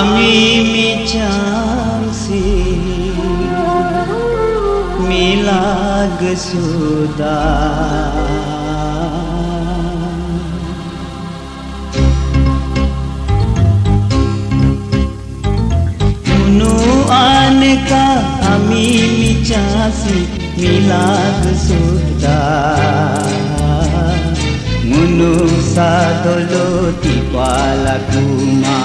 Ami micamsi milag sudah Nuanka ami micamsi milag sudah Munu sadolo tipala kuma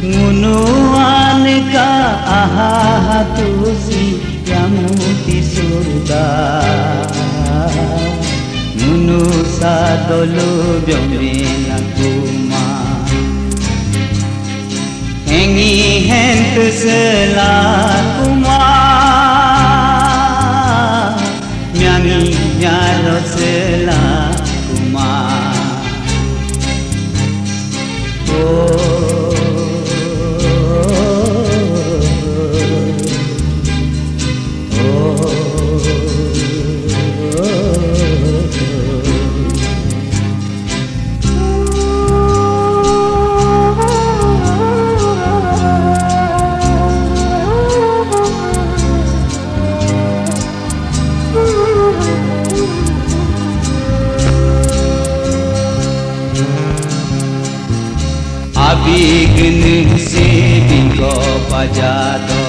Ngunuanka ahatusi yamuti surga Ngunu sadolo byomena kuma Hengi hentu selakuma Nyami nyaro selakuma Abign se bingo pajado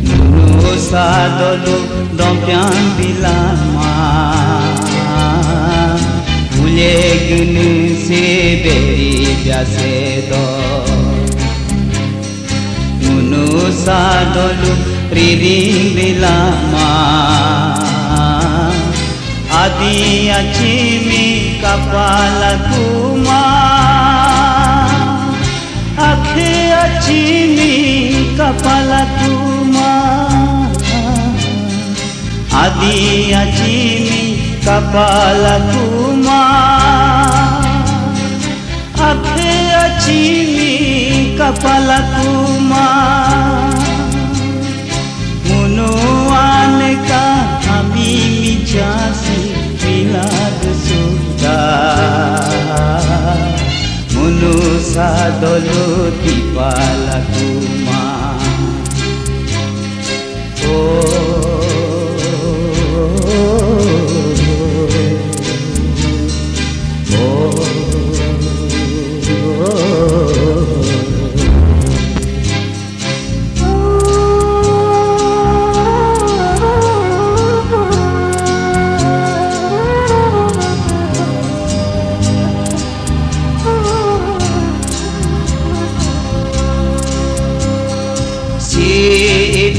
Nunu sadolo dompian bilama Ulegn se beri biasedo Nunu sadolo riding bilama Adi acimi kapala kuma Akhe acimi kapala kuma Adi acimi kapala kuma Akhe acimi kapala kuma Munuanka ami micasi milag sudah Munu sadolo tipala kuma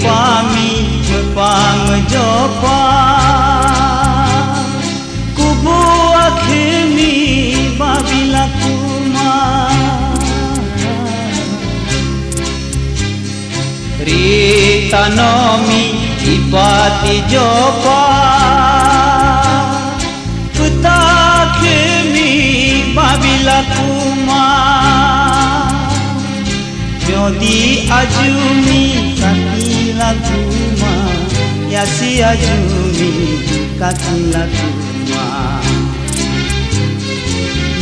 Pami pam jopa kubu akhmi babila kuma Rita nomi ipati jopa kutakhmi babila kuma Jodi ajumi kakila kuma Yasi ajumi kakila kuma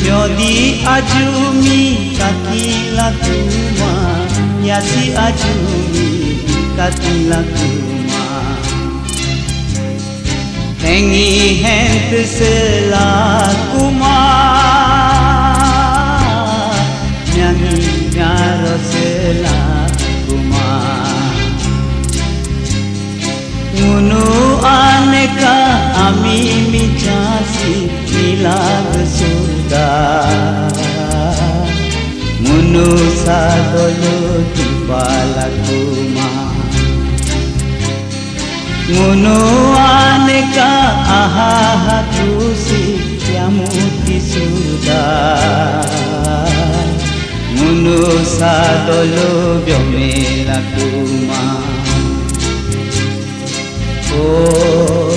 Jodi ajumi kakila kuma Yasi ajumi kakila kuma Hengi hentu selakuma Nyanyi nyaro selakuma Ngunuanka ami micasi milag sudah Ngunu sadolo tipala kuma Ngunuanka ahatusi yamuti sudah Munu sadolo byomela kuma Oh